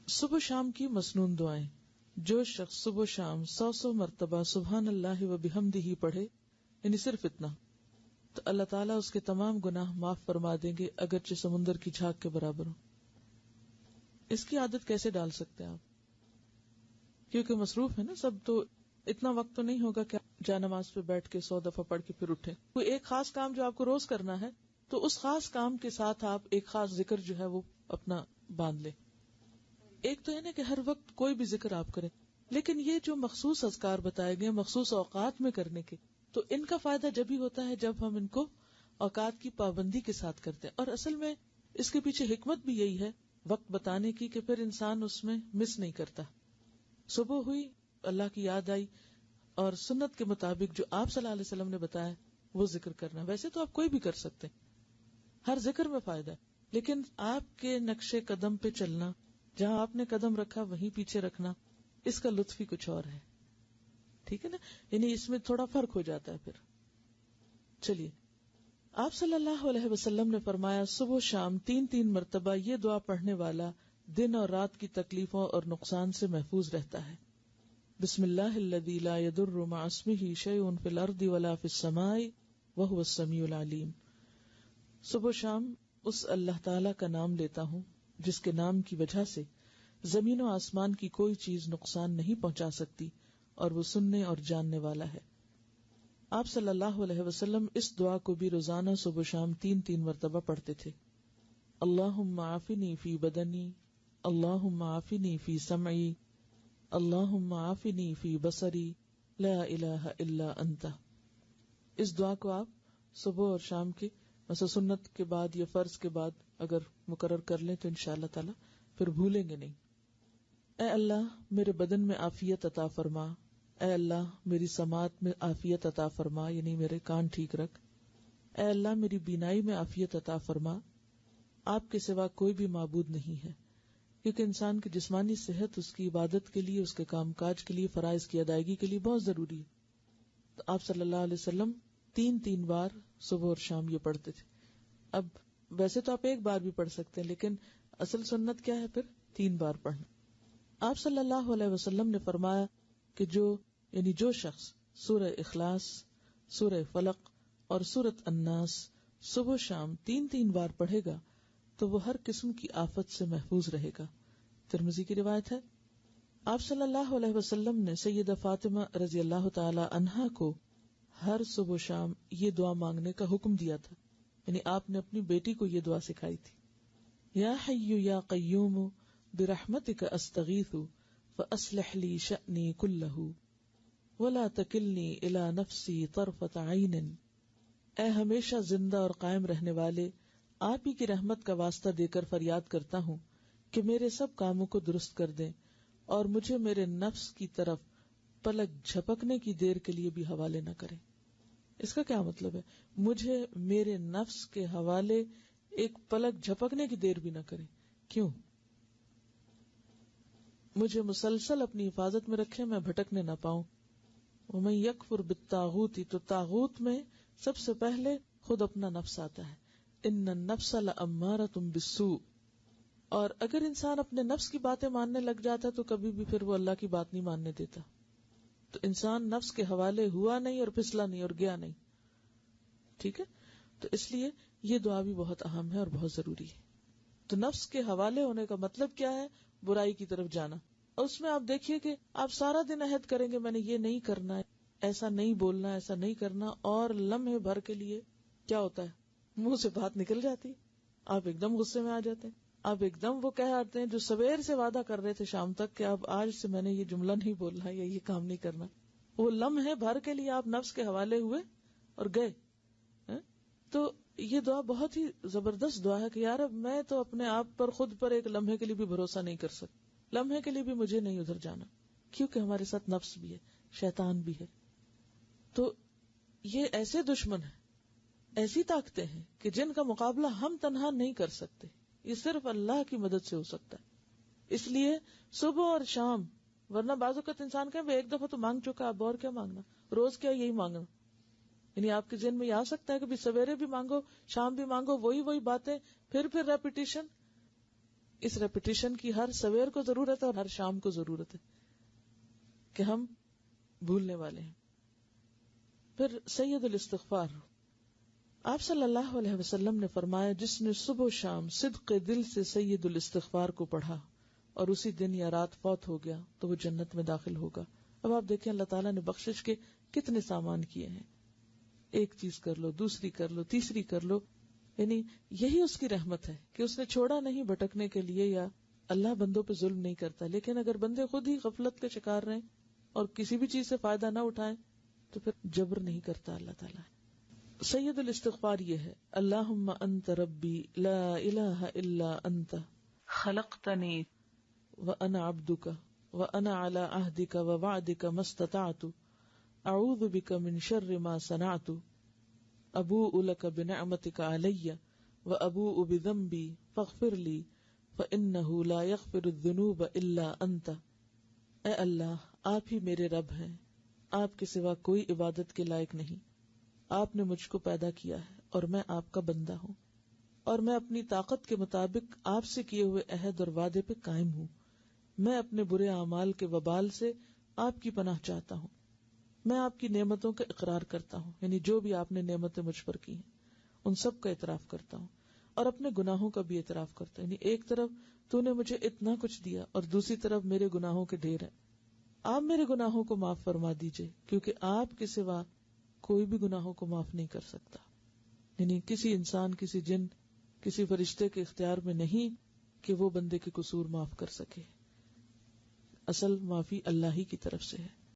صبح شام کی مسنون دعائیں. جو شخص صبح شام 100 مرتبہ سبحان اللہ و بحمدہ پڑھے، یعنی صرف اتنا، تو اللہ تعالیٰ اس کے تمام گناہ معاف فرما دیں گے اگرچہ سمندر کی جھاگ کے برابر ہو. اس کی عادت کیسے ڈال سکتے ہیں آپ؟ کیونکہ مصروف ہے نا سب، تو اتنا وقت تو نہیں ہوگا کہ جا نماز پہ بیٹھ کے 100 دفعہ پڑھ کے پھر اٹھے. کوئی ایک خاص کام جو آپ کو روز کرنا ہے تو اس خاص کام کے ساتھ آپ ایک خاص ذکر جو ہے وہ اپنا باندھ لیں. ایک تو ہے نا کہ ہر وقت کوئی بھی ذکر آپ کریں، لیکن یہ جو مخصوص اذکار بتائے گئے مخصوص اوقات میں کرنے کے، تو ان کا فائدہ جب ہی ہوتا ہے جب ہم ان کو اوقات کی پابندی کے ساتھ کرتے ہیں. اور اصل میں اس کے پیچھے حکمت بھی یہی ہے وقت بتانے کی کہ پھر انسان اس میں مس نہیں کرتا. صبح ہوئی، اللہ کی یاد آئی، اور سنت کے مطابق جو آپ صلی اللہ علیہ وسلم نے بتایا وہ ذکر کرنا. ویسے تو آپ کوئی بھی کر سکتے ہیں، ہر ذکر میں فائدہ ہے، لیکن آپ کے نقش قدم پہ چلنا، جہاں آپ نے قدم رکھا وہیں پیچھے رکھنا، اس کا لطف ہی کچھ اور ہے. ٹھیک ہے نا، یعنی اس میں تھوڑا فرق ہو جاتا ہے. پھر چلیے، آپ صلی اللہ علیہ وسلم نے فرمایا صبح شام 3 مرتبہ یہ دعا پڑھنے والا دن اور رات کی تکلیفوں اور نقصان سے محفوظ رہتا ہے. بسم اللہ الذی لا یضر مع اسمہ شیء فی الارض ولا فی السماء وہو السمیع العلیم. صبح شام اس اللہ تعالی کا نام لیتا ہوں جس کے نام کی وجہ سے زمین و آسمان کی کوئی چیز نقصان نہیں پہنچا سکتی، اور وہ سننے اور جاننے والا ہے. آپ صلی اللہ علیہ وسلم اس دعا کو بھی روزانہ صبح شام 3 مرتبہ پڑھتے تھے. اللہم عافنی فی بدنی، اللہم عافنی فی سمعی، اللہم عافنی فی بصری، لا الہ الا انت. اس دعا کو آپ صبح اور شام کے مثلا سنت کے بعد یا فرض کے بعد اگر مقرر کر لیں تو انشاءاللہ تعالی پھر بھولیں گے نہیں. اے اللہ میرے بدن میں عافیت عطا فرما، اے اللہ میری سماعت میں عافیت عطا فرما، یعنی میرے کان ٹھیک رکھ. اے اللہ میری بینائی میں عافیت عطا فرما. آپ کے سوا کوئی بھی معبود نہیں ہے، کیونکہ انسان کی جسمانی صحت اس کی عبادت کے لیے، اس کے کام کاج کے لیے، فرائض کی ادائیگی کے لیے بہت ضروری ہے. تو آپ صلی اللہ علیہ وسلم 3 بار صبح اور شام یہ پڑھتے تھے. اب ویسے تو آپ ایک بار بھی پڑھ سکتے ہیں، لیکن اصل سنت کیا ہے؟ پھر 3 بار پڑھنا. آپ صلی اللہ علیہ وسلم نے فرمایا کہ جو شخص سورہ اخلاص، سورہ فلق اور سورۃ الناس صبح و شام 3 بار پڑھے گا تو وہ ہر قسم کی آفت سے محفوظ رہے گا. ترمذی کی روایت ہے. آپ صلی اللہ علیہ وسلم نے سیدہ فاطمہ رضی اللہ تعالی عنہا کو ہر صبح و شام یہ دعا مانگنے کا حکم دیا تھا، یعنی آپ نے اپنی بیٹی کو یہ دعا سکھائی تھی. یا حی یا قیوم برحمتک استغیث فاصلح لی شأنی کلہ ولا تکلنی الی نفسی طرفۃ عین. اے ہمیشہ زندہ اور قائم رہنے والے، آپ ہی کی رحمت کا واسطہ دے کر فریاد کرتا ہوں کہ میرے سب کاموں کو درست کر دیں اور مجھے میرے نفس کی طرف پلک جھپکنے کی دیر کے لیے بھی حوالے نہ کریں. اس کا کیا مطلب ہے؟ مجھے میرے نفس کے حوالے ایک پلک جھپکنے کی دیر بھی نہ کریں. کیوں؟ مجھے مسلسل اپنی حفاظت میں رکھیں، میں بھٹکنے نہ پاؤں. ومن یکفر بالطاغوت، تو طاغوت میں سب سے پہلے خود اپنا نفس آتا ہے. ان النفس لامارۃ بالسوء. اور اگر انسان اپنے نفس کی باتیں ماننے لگ جاتا تو کبھی بھی پھر وہ اللہ کی بات نہیں ماننے دیتا. تو انسان نفس کے حوالے ہوا نہیں اور پھسلا نہیں اور گیا نہیں. ٹھیک ہے، تو اس لیے یہ دعا بھی بہت اہم ہے اور بہت ضروری ہے. تو نفس کے حوالے ہونے کا مطلب کیا ہے؟ برائی کی طرف جانا. اور اس میں آپ دیکھیے کہ آپ سارا دن عہد کریں گے میں نے یہ نہیں کرنا ہے، ایسا نہیں بولنا، ایسا نہیں کرنا، اور لمحے بھر کے لیے کیا ہوتا ہے؟ منہ سے بات نکل جاتی، آپ ایک دم غصے میں آ جاتے ہیں، آپ ایک دم وہ کہہ آتے ہیں جو سویر سے وعدہ کر رہے تھے شام تک کہ اب آج سے میں نے یہ جملہ نہیں بولنا یا یہ کام نہیں کرنا. وہ لمحے بھر کے لیے آپ نفس کے حوالے ہوئے اور گئے. تو یہ دعا بہت ہی زبردست دعا ہے کہ یار اب میں تو اپنے آپ پر خود پر ایک لمحے کے لیے بھی بھروسہ نہیں کر سکتا، لمحے کے لیے بھی مجھے نہیں ادھر جانا، کیونکہ ہمارے ساتھ نفس بھی ہے، شیطان بھی ہے. تو یہ ایسے دشمن ہیں، ایسی طاقتیں ہیں کہ جن کا مقابلہ ہم تنہا نہیں کر سکتے، یہ صرف اللہ کی مدد سے ہو سکتا ہے. اس لیے صبح اور شام، ورنہ بعض اوقات انسان کہے ایک دفعہ تو مانگ چکا، اب اور کیا مانگنا، روز کیا یہی مانگنا. یعنی آپ کے ذہن میں یہ آ سکتا ہے کہ سویرے بھی مانگو، شام بھی مانگو، وہی باتیں، پھر ریپیٹیشن. اس ریپیٹیشن کی ہر سویر کو ضرورت ہے اور ہر شام کو ضرورت ہے کہ ہم بھولنے والے ہیں. پھر سید الاستغفار. آپ صلی اللہ علیہ وسلم نے فرمایا جس نے صبح و شام صدق دل سے سید الاستغفار کو پڑھا اور اسی دن یا رات فوت ہو گیا تو وہ جنت میں داخل ہوگا. اب آپ دیکھیں اللہ تعالیٰ نے بخشش کے کتنے سامان کیے ہیں. ایک چیز کر لو، دوسری کر لو، تیسری کر لو. یعنی یہی اس کی رحمت ہے کہ اس نے چھوڑا نہیں بھٹکنے کے لیے، یا اللہ بندوں پہ ظلم نہیں کرتا. لیکن اگر بندے خود ہی غفلت کے شکار رہیں اور کسی بھی چیز سے فائدہ نہ اٹھائیں تو پھر جبر نہیں کرتا اللہ تعالیٰ. سید الاستغفار یہ ہے: اللہم انت ربی لا الہ الا انت خلقتنی وانا عبدک وانا علی عہدک ووعدک ما استطعت اعوذ بک من شر ما صنعت ابوء لک بنعمتک علی وابوء بذنبی فاغفر لی فانہ لا یغفر الذنوب الا انت. اے اللہ، آپ ہی میرے رب ہیں، آپ کے سوا کوئی عبادت کے لائق نہیں. آپ نے مجھ کو پیدا کیا ہے اور میں آپ کا بندہ ہوں، اور میں اپنی طاقت کے مطابق آپ سے کیے ہوئے عہد اور وعدے پہ قائم ہوں. میں اپنے برے اعمال کے وبال سے آپ کی پناہ چاہتا ہوں. میں آپ کی نعمتوں کا اقرار کرتا ہوں، یعنی جو بھی آپ نے نعمتیں مجھ پر کی ہیں ان سب کا اعتراف کرتا ہوں، اور اپنے گناہوں کا بھی اعتراف کرتا ہوں. یعنی ایک طرف تو نے مجھے اتنا کچھ دیا اور دوسری طرف میرے گناہوں کے ڈھیر ہیں. آپ میرے گناہوں کو معاف فرما دیجئے، کیونکہ آپ کے سوا کوئی بھی گناہوں کو معاف نہیں کر سکتا. یعنی کسی انسان، کسی جن، کسی فرشتے کے اختیار میں نہیں کہ وہ بندے کے قصور معاف کر سکے. اصل معافی اللہ ہی کی طرف سے ہے.